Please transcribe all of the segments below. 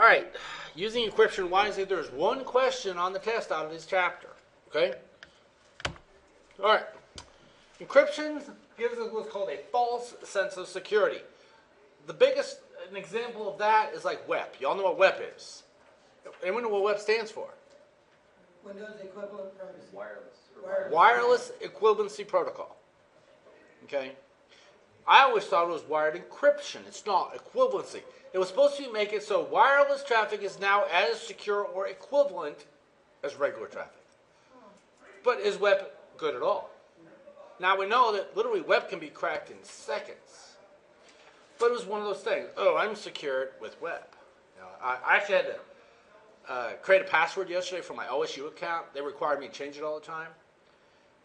right, using encryption wisely, there's one question on the test out of this chapter, okay? All right, encryption gives us what's called a false sense of security. The biggest an example of that is like WEP. You all know what WEP is. Anyone know what WEP stands for? Windows Equivalent Privacy. Wireless Equivalency Protocol. Okay? I always thought it was wired encryption. It's not equivalency. It was supposed to make it so wireless traffic is now as secure or equivalent as regular traffic. But is WEP good at all? Now we know that literally WEP can be cracked in seconds. But it was one of those things. Oh, I'm secured with WEP. You know, I actually had to create a password yesterday for my OSU account. They required me to change it all the time.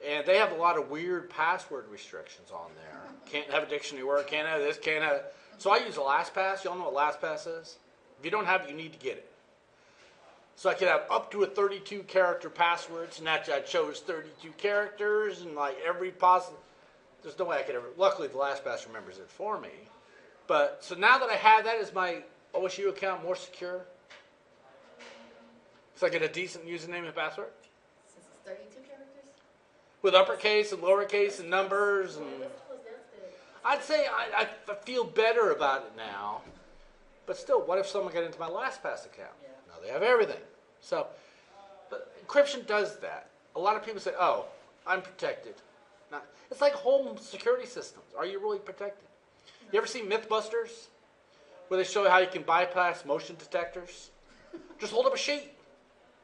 And they have a lot of weird password restrictions on there. Can't have a dictionary word, can't have this, can't have... So I use LastPass. Y'all know what LastPass is? If you don't have it, you need to get it. So I could have up to a 32-character password. So naturally, I chose 32 characters and like every possible... There's no way I could ever... Luckily, the LastPass remembers it for me. But, so now that I have that, is my OSU account more secure? So I get a decent username and password? Since it's 32 characters? With uppercase and lowercase and numbers and... I'd say I feel better about it now. But still, what if someone got into my LastPass account? Yeah. Now they have everything. So, but encryption does that. A lot of people say, oh, I'm protected. Not, it's like home security systems. Are you really protected? No. You ever see Mythbusters? Where they show you how you can bypass motion detectors? Just hold up a sheet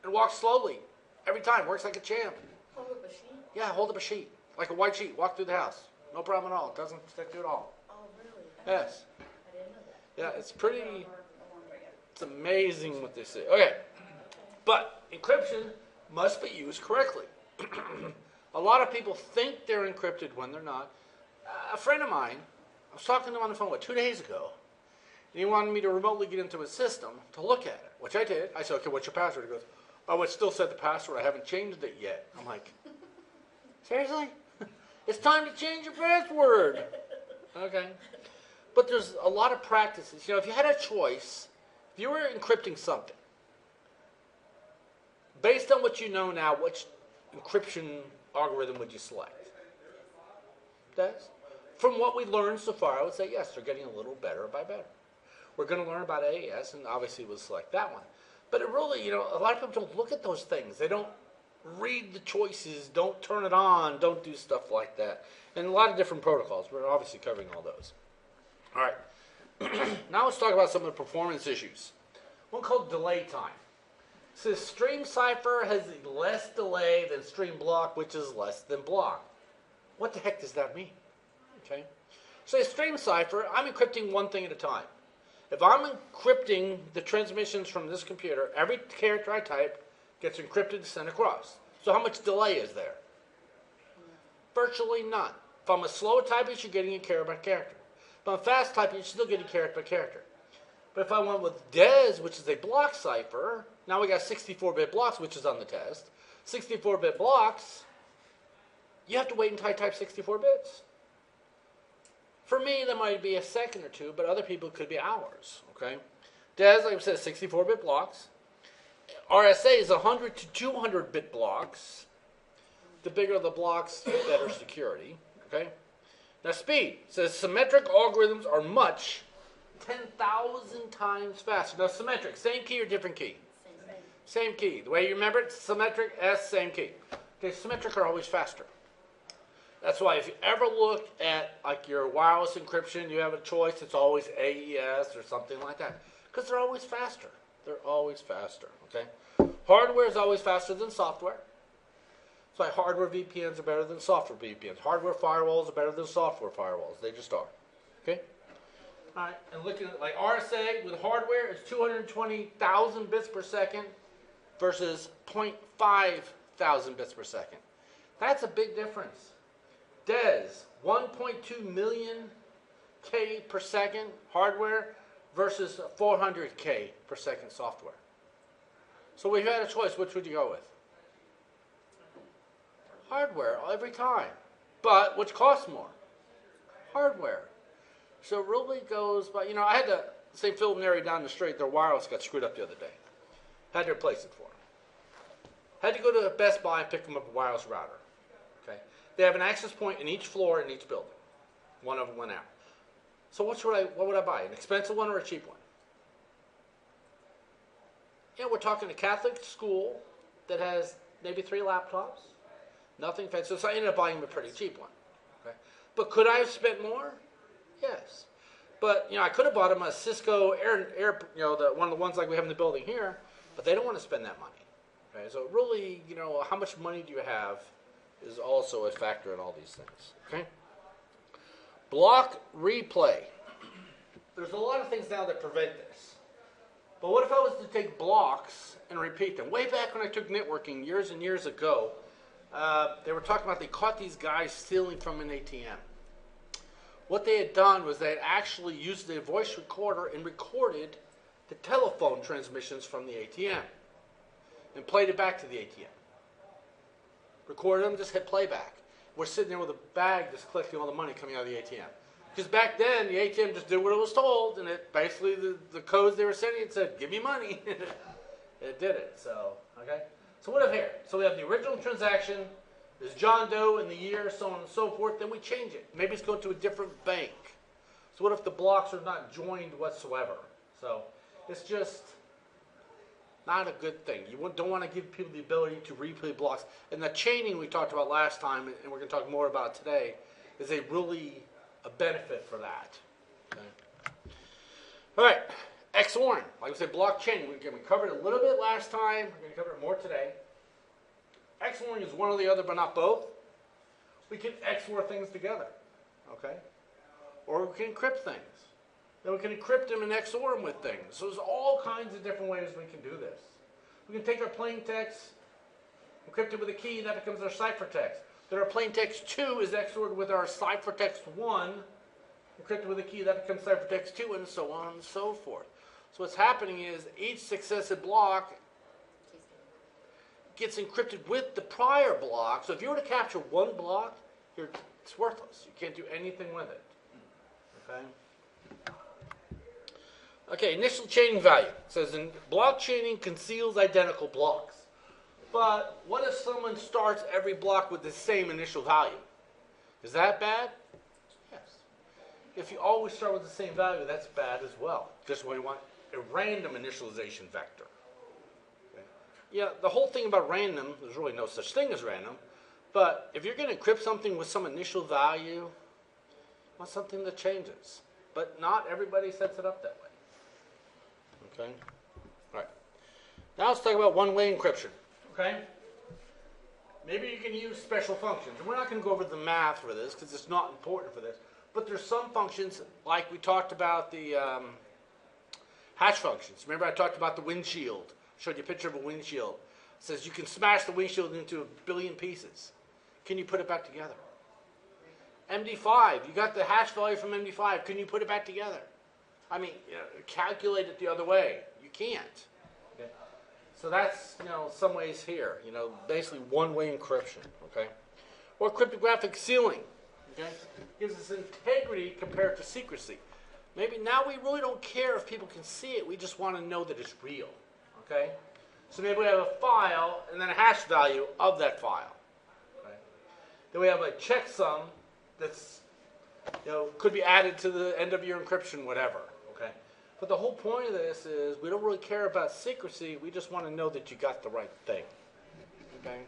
and walk slowly. Every time. Works like a champ. Hold up a sheet? Yeah, hold up a sheet. Like a white sheet. Walk through the house. No problem at all. It doesn't protect you at all. Oh, really? Yes. I didn't know that. Yeah, it's pretty... It's amazing what they say. Okay. But encryption must be used correctly. A lot of people think they're encrypted when they're not. A friend of mine, I was talking to him on the phone, 2 days ago, and he wanted me to remotely get into his system to look at it, which I did. I said, okay, what's your password? He goes, oh, it still said the password. I haven't changed it yet. I'm like, seriously? It's time to change your password. Okay. But there's a lot of practices. You know, if you had a choice, if you were encrypting something, based on what you know now, which encryption algorithm would you select? Des? From what we learned so far, I would say yes, they're getting a little better by better. We're going to learn about AES, and obviously we'll select that one. But it really, you know, a lot of people don't look at those things. They don't read the choices, don't turn it on, don't do stuff like that. And a lot of different protocols. We're obviously covering all those. All right. Now let's talk about some of the performance issues. One called delay time. It says stream cipher has less delay than stream block, which is less than block. What the heck does that mean? Okay. So stream cipher, I'm encrypting one thing at a time. If I'm encrypting the transmissions from this computer, every character I type gets encrypted and sent across. So how much delay is there? Virtually none. If I'm a slow typist, you're getting a character by character. If I'm fast typing, you're still getting character by character. But if I went with DES, which is a block cipher, now we got 64-bit blocks, which is on the test. 64-bit blocks, you have to wait until I type 64 bits. For me, that might be a second or two, but other people it could be hours. Okay, DES, like I said, 64-bit blocks. RSA is 100 to 200-bit blocks. The bigger the blocks, the better security. Okay. Now speed says symmetric algorithms are much 10,000 times faster. Now symmetric, same key or different key? Same key. The way you remember it, symmetric, S, same key. Okay, symmetric are always faster. That's why if you ever look at like your wireless encryption, you have a choice, it's always AES or something like that. Because they're always faster. They're always faster, okay? Hardware is always faster than software. That's why hardware VPNs are better than software VPNs. Hardware firewalls are better than software firewalls. They just are, okay? All right, and looking at like RSA with hardware is 220,000 bits per second versus 0.5 thousand bits per second. That's a big difference. DES, 1.2 million K per second hardware versus 400K per second software. So if you had a choice, which would you go with? Hardware, every time. But which costs more? Hardware. So it really goes by, you know, I had to same Philip Neri down the street, their wireless got screwed up the other day. Had to replace it for them. Had to go to Best Buy and pick them up a wireless router. Okay, they have an access point in each floor in each building. One of them went out. So what would I buy? An expensive one or a cheap one? Yeah, we're talking a Catholic school that has maybe 3 laptops. Nothing fancy. So I ended up buying a pretty cheap one. Okay, but could I have spent more? Yes. But I could have bought them a Cisco Air one of the ones like we have in the building here. But they don't want to spend that money. Okay, so really, how much money do you have is also a factor in all these things. Okay. Block replay. There's a lot of things now that prevent this. But what if I was to take blocks and repeat them? Way back when I took networking years and years ago, they were talking about they caught these guys stealing from an ATM. What they had done was they had actually used a voice recorder and recorded the telephone transmissions from the ATM and played it back to the ATM. Recorded them, just hit playback. We're sitting there with a bag just collecting all the money coming out of the ATM. Because back then, the ATM just did what it was told, and it basically, the codes they were sending, it said, give me money. It did it, so, okay? So what if here? So we have the original transaction, there's John Doe and the year, so on and so forth, then we change it. Maybe it's going to a different bank. So what if the blocks are not joined whatsoever? So it's just not a good thing. You don't want to give people the ability to replay blocks. And the chaining we talked about last time, and we're going to talk more about today, is a benefit for that. Okay. All right, XORing. Like I said, block chaining. We covered it a little bit last time. We're going to cover it more today. XORing is one or the other, but not both. We can XOR things together, okay? Or we can encrypt things. Then we can encrypt them and XOR them with things. So there's all kinds of different ways we can do this. We can take our plain text, encrypt it with a key, and that becomes our ciphertext. Then our plain text 2 is XORed with our ciphertext 1, encrypted with a key, that becomes ciphertext 2, and so on and so forth. So what's happening is each successive block gets encrypted with the prior block. So if you were to capture one block, it's worthless. You can't do anything with it. Okay? Okay, initial chaining value. It says in block chaining conceals identical blocks. But what if someone starts every block with the same initial value? Is that bad? Yes. If you always start with the same value, that's bad as well. Just when you want a random initialization vector. Okay. Yeah, the whole thing about random, there's really no such thing as random. But if you're going to encrypt something with some initial value, you want something that changes. But not everybody sets it up that way. Okay? All right. Now let's talk about one-way encryption. Okay? Maybe you can use special functions. And we're not going to go over the math for this because it's not important for this. But there's some functions, like we talked about the hash functions. Remember I talked about the windshield. Showed you a picture of a windshield. It says you can smash the windshield into 1 billion pieces. Can you put it back together? MD5, you got the hash value from MD5. Can you put it back together? I mean, calculate it the other way. You can't. Okay? So that's, some ways here. Basically one-way encryption. Okay? Or cryptographic sealing. Okay? Gives us integrity compared to secrecy. Maybe now we really don't care if people can see it. We just want to know that it's real. Okay? So maybe we have a file and then a hash value of that file. Okay? Then we have a checksum that's, could be added to the end of your encryption, whatever. Okay? But the whole point of this is we don't really care about secrecy. We just want to know that you got the right thing. Okay?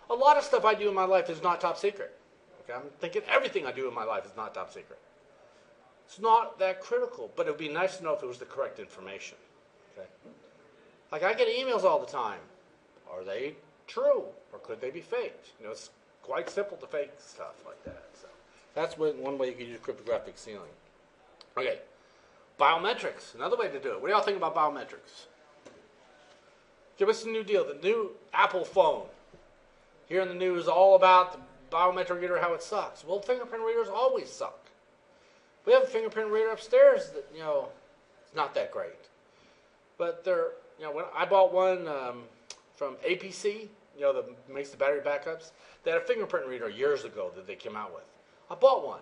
A lot of stuff I do in my life is not top secret. Okay? I'm thinking everything I do in my life is not top secret. It's not that critical, but it would be nice to know if it was the correct information. Okay? Like I get emails all the time. Are they true or could they be faked? It's quite simple to fake stuff like that. So that's one way you can use cryptographic sealing. Okay. Biometrics, another way to do it. What do y'all think about biometrics? Give us a new deal. The new Apple phone. Here in the news, all about the biometric reader, how it sucks. Well, fingerprint readers always suck. We have a fingerprint reader upstairs that, it's not that great. But they're, when I bought one from APC, that makes the battery backups, they had a fingerprint reader years ago that they came out with. I bought one.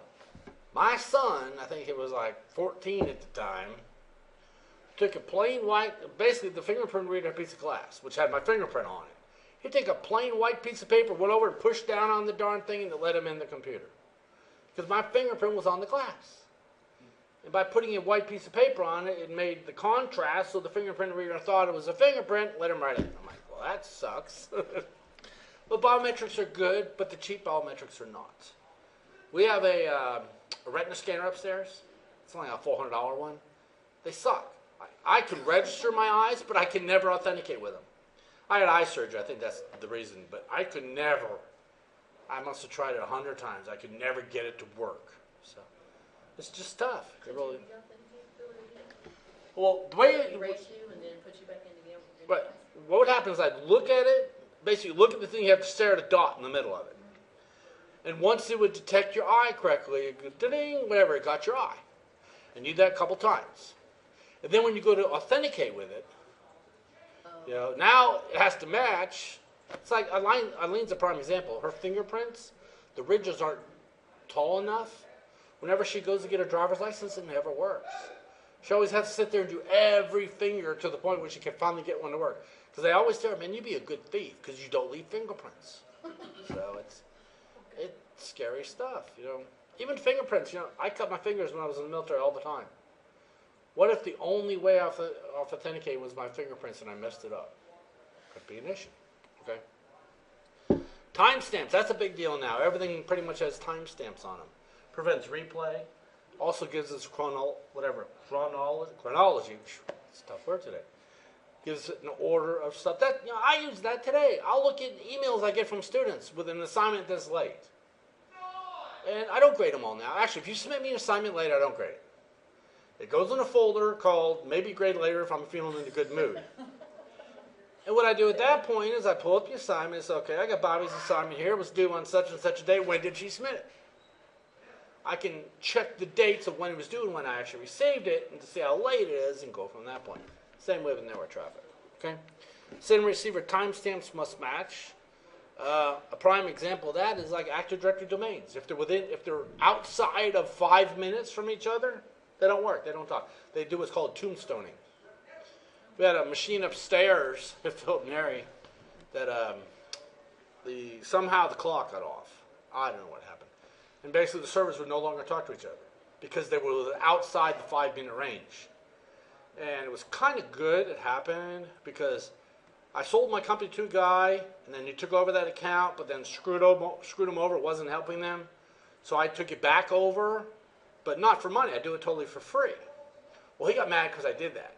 My son, I think it was like 14 at the time, took a plain white, basically the fingerprint reader had a piece of glass, which had my fingerprint on it. He'd take a plain white piece of paper, went over and pushed down on the darn thing, and it let him in the computer. Because my fingerprint was on the glass. And by putting a white piece of paper on it, it made the contrast so the fingerprint reader thought it was a fingerprint, let him right in. I'm like, well, that sucks. But biometrics are good, but the cheap biometrics are not. We have a retina scanner upstairs. It's only a $400 one. They suck. I can register my eyes, but I can never authenticate with them. I had eye surgery. I think that's the reason. But I could never. I must have tried it 100 times. I could never get it to work. So it's just tough. It really. Well, the way Erase you and then put you back in again. but what would happen is I'd look at it. Basically, look at the thing. You have to stare at a dot in the middle of it. And once it would detect your eye correctly, it would ding, whatever, it got your eye. And you do that a couple times. And then when you go to authenticate with it, now it has to match. It's like Eileen's a prime example. Her fingerprints, the ridges aren't tall enough. Whenever she goes to get her driver's license, it never works. She always has to sit there and do every finger to the point where she can finally get one to work. Because they always tell her, man, you'd be a good thief because you don't leave fingerprints. So it's scary stuff, Even fingerprints, I cut my fingers when I was in the military all the time. What if the only way I authenticate was my fingerprints and I messed it up? Could be an issue, okay? Timestamps, that's a big deal now. Everything pretty much has timestamps on them. Prevents replay. Also gives us chronology. It's a tough word today. Gives it an order of stuff. That I use that today. I'll look at emails I get from students with an assignment that's late. And I don't grade them all now. Actually, if you submit me an assignment late, I don't grade it. It goes in a folder called maybe grade later if I'm feeling in a good mood. And what I do at that point is I pull up the assignment and say, okay, I got Bobby's assignment here. It was due on such and such a day. When did she submit it? I can check the dates of when it was due and when I actually received it and to see how late it is and go from that point. Same way with network traffic. Okay? Send and receiver timestamps must match. A prime example of that is like active directory domains. If they're outside of 5 minutes from each other, they don't work. They don't talk. They do what's called tombstoning. We had a machine upstairs at Philip Neri that somehow the clock got off. I don't know what happened. And basically the servers would no longer talk to each other because they were outside the 5-minute range. And it was kind of good it happened because I sold my company to a guy, and then he took over that account, but then screwed him over. It wasn't helping them. So I took it back over, but not for money. I do it totally for free. Well, he got mad because I did that.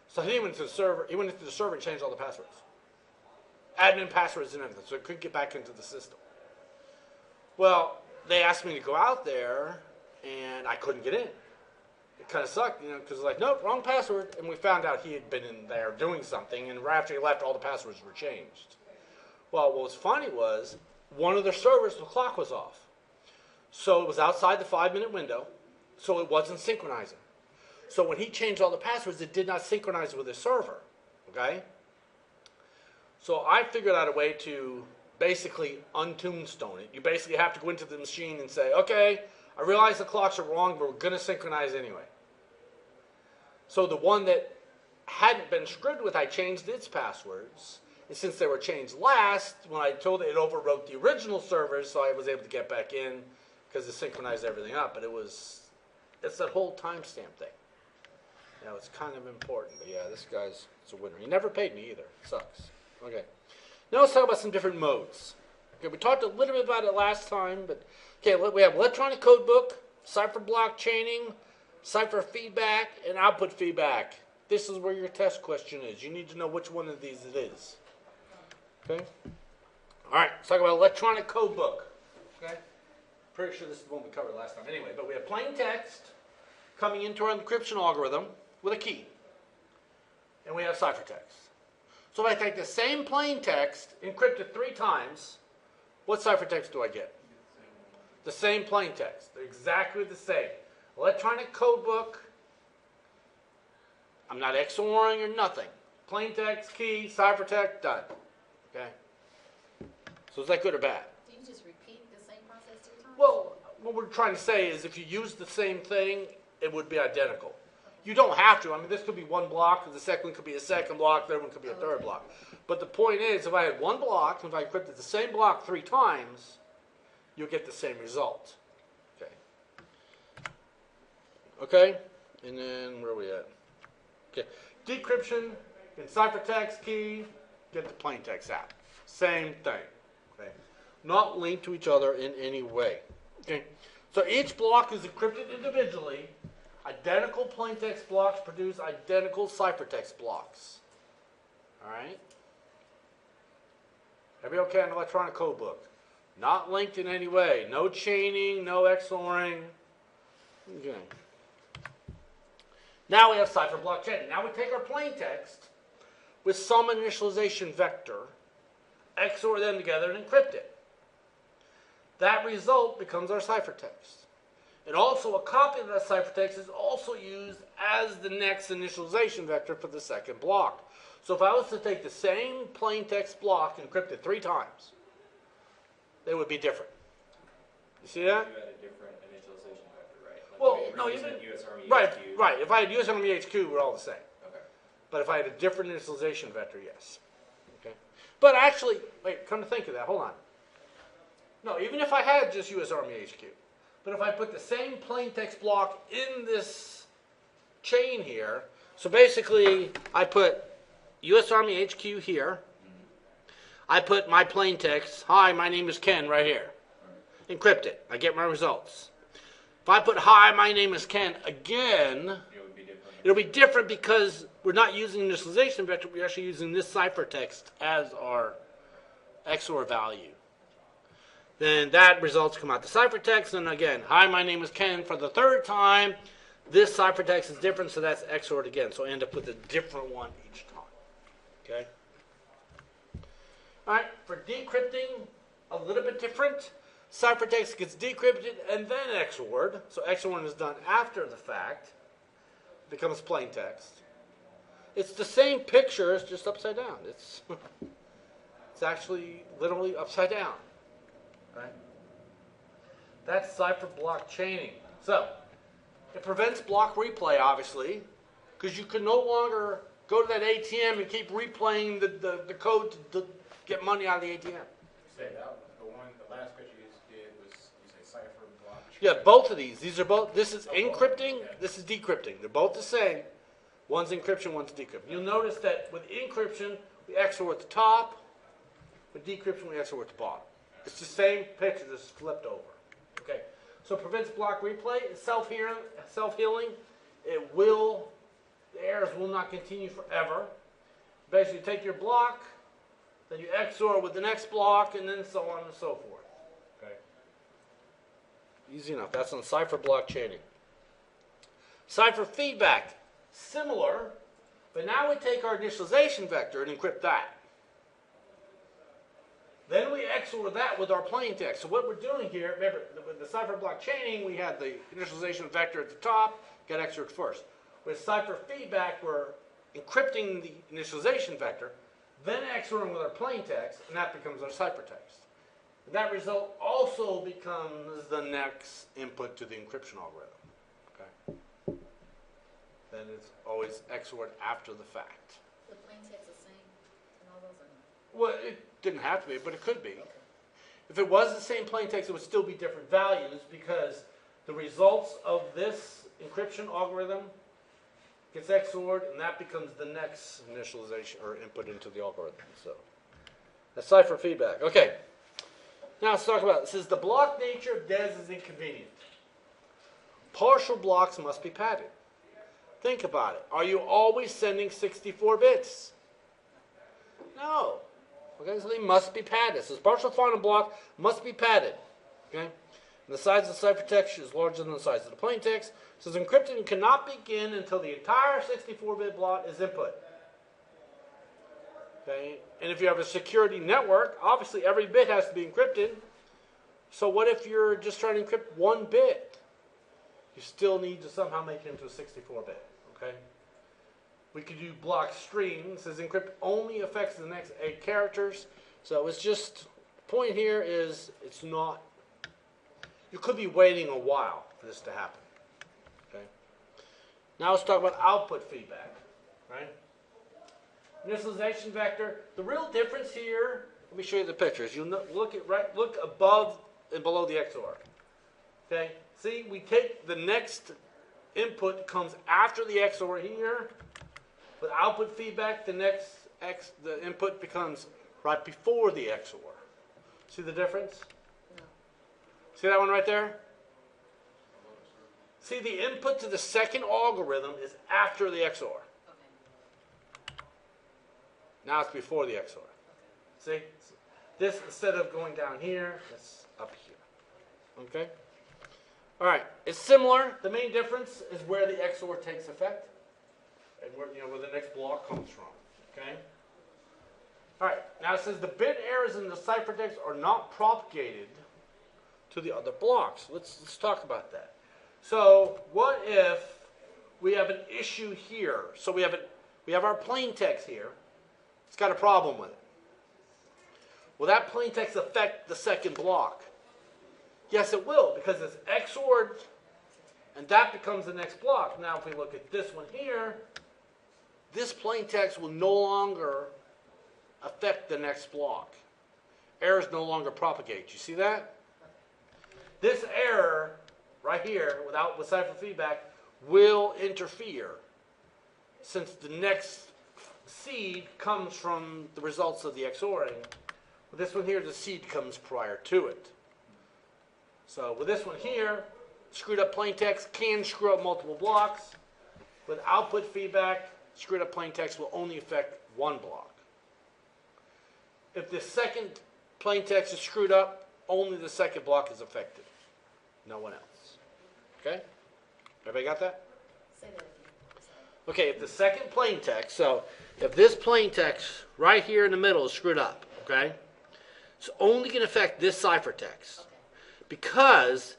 So he went into the server. He went into the server and changed all the passwords, admin passwords and everything, so it couldn't get back into the system. Well, they asked me to go out there, and I couldn't get in. It kind of sucked, because like, nope, wrong password. And we found out he had been in there doing something, and after he left, all the passwords were changed. Well, what was funny was one of their servers, the clock was off. So it was outside the 5-minute window, so it wasn't synchronizing. So when he changed all the passwords, it did not synchronize with his server, okay? So I figured out a way to basically untombstone it. You basically have to go into the machine and say, okay, I realize the clocks are wrong, but we're going to synchronize anyway. So the one that hadn't been screwed with, I changed its passwords. And since they were changed last, when I told it, it overwrote the original servers, so I was able to get back in because it synchronized everything up. But it's that whole timestamp thing. It's kind of important. But yeah, this guy's a winner. He never paid me either. It sucks. Okay. Now let's talk about some different modes. Okay, we talked a little bit about it last time, but okay, we have electronic code book, Cipher block chaining, Cipher feedback, and output feedback. This is where your test question is. You need to know which one of these it is. Okay? All right, let's talk about electronic code book. Okay? Pretty sure this is the one we covered last time. Anyway, but we have plain text coming into our encryption algorithm with a key. And we have ciphertext. So if I take the same plain text, encrypt it 3 times, what ciphertext do I get? The same plain text. They're exactly the same. Electronic code book. I'm not XORing or nothing. Plain text, key, ciphertext, done. Okay? So is that good or bad? Do you just repeat the same process 2 times? Well, what we're trying to say is if you use the same thing, it would be identical. You don't have to. I mean, this could be one block, the second one could be a second block, the third one could be a third block. But the point is, if I had one block, if I encrypted the same block 3 times, you'll get the same result. Okay. Okay? And then, where are we at? Okay. Decryption in ciphertext key, get the plaintext out. Same thing. Okay. Not linked to each other in any way. Okay. So each block is encrypted individually. Identical plaintext blocks produce identical ciphertext blocks. All right? Everybody okay on electronic code book? Not linked in any way. No chaining, no XORing. Okay. Now we have cipher block chaining. Now we take our plaintext with some initialization vector, XOR them together, and encrypt it. That result becomes our ciphertext. And also a copy of that ciphertext is also used as the next initialization vector for the second block. So if I was to take the same plaintext block and encrypt it 3 times, they would be different. You see that? You had a different initialization vector, right? Like Well, we were no, using even US Army right, HQ. right. If I had US Army HQ, we're all the same. Okay. But if I had a different initialization vector, yes. Okay. But actually, wait, come to think of that, hold on. No, even if I had just US Army HQ, but if I put the same plaintext block in this chain here, so basically I put US Army HQ here, I put my plaintext, hi, my name is Ken, right here. Encrypt it, I get my results. If I put hi, my name is Ken again, It would be different. it'll be different because we're not using initialization vector, we're actually using this ciphertext as our XOR value. Then that results come out the ciphertext, and again, hi, my name is Ken for the 3rd time. This ciphertext is different, so that's XORed again. So I end up with a different one each time. Okay? All right, for decrypting, a little bit different. Ciphertext gets decrypted and then XORed. So XORing is done after the fact. It becomes plain text. It's the same picture, it's just upside down. It's actually literally upside down. Right? That's cipher block chaining. So, it prevents block replay, obviously, because you can no longer go to that ATM and keep replaying the code to get money out of the ATM. You say that the last picture you did was, you say cipher block. Yeah, both of these are both, this is encrypting, this is decrypting. They're both the same. One's encryption, one's decryption. You'll notice that with encryption, we XOR at the top. With decryption, we XOR at the bottom. It's the same picture, just flipped over. Okay, so it prevents block replay. It's self-healing. The errors will not continue forever. Basically, you take your block, then you XOR with the next block, and then so on and so forth. Okay, easy enough. That's on cipher block chaining. Cipher feedback, similar, but now we take our initialization vector and encrypt that. Then we XOR that with our plaintext. So what we're doing here, remember, with the cipher block chaining, we had the initialization vector at the top, got XORed first. With cipher feedback, we're encrypting the initialization vector, then XORing with our plaintext, and that becomes our ciphertext. And that result also becomes the next input to the encryption algorithm. Okay? Then it's always XORed after the fact. The plain text the same and all those are not. Well, it didn't have to be, but it could be. If it was the same plaintext, it would still be different values because the results of this encryption algorithm gets XORed, and that becomes the next initialization or input into the algorithm. So that's cipher feedback. Okay. Now let's talk about, it says the block nature of DES is inconvenient. Partial blocks must be padded. Think about it. Are you always sending 64 bits? No. Okay, so they must be padded. So this partial final block must be padded. Okay? And the size of the ciphertext is larger than the size of the plaintext. It says encryption cannot begin until the entire 64-bit block is input. Okay? And if you have a security network, obviously every bit has to be encrypted. So what if you're just trying to encrypt 1 bit? You still need to somehow make it into a 64-bit. Okay? We could do block string. It says encrypt only affects the next 8 characters. So it's just, the point here is it's not, you could be waiting a while for this to happen. Okay? Now let's talk about output feedback, right? Initialization vector. The real difference here, let me show you the pictures. You look above and below the XOR. Okay? See, we take the next input comes after the XOR here. With output feedback, the input becomes right before the XOR. See the difference? No. See that one right there? See, the input to the second algorithm is after the XOR. Okay. Now it's before the XOR. See? This, instead of going down here, it's up here. Okay? All right. It's similar. The main difference is where the XOR takes effect and where the next block comes from. Okay? All right. Now it says the bit errors in the ciphertext are not propagated to the other blocks. Let's talk about that. So what if we have an issue here? So we have our plain text here. It's got a problem with it. Will that plain text affect the second block? Yes, it will, because it's XORed, and that becomes the next block. Now, if we look at this one here, this plain text will no longer affect the next block. Errors no longer propagate. You see that? This error right here, with cipher feedback, will interfere, since the next seed comes from the results of the XORing. With this one here, the seed comes prior to it. So with this one here, screwed up plain text can screw up multiple blocks. With output feedback, screwed up plain text will only affect one block. If the second plain text is screwed up, only the second block is affected. No one else. Okay? Everybody got that? Say that again. Sorry. Okay, if the second plain text, so if this plain text right here in the middle is screwed up, okay, it's only going to affect this ciphertext. Okay. Because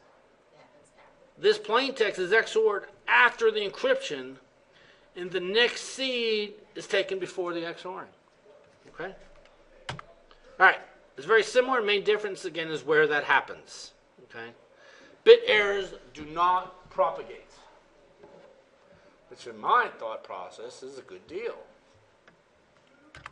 Yeah, that's after. this plain text is XORed after the encryption, and the next seed is taken before the XORing. Okay? All right. It's very similar. Main difference, again, is where that happens. Okay? Bit errors do not propagate, which in my thought process is a good deal.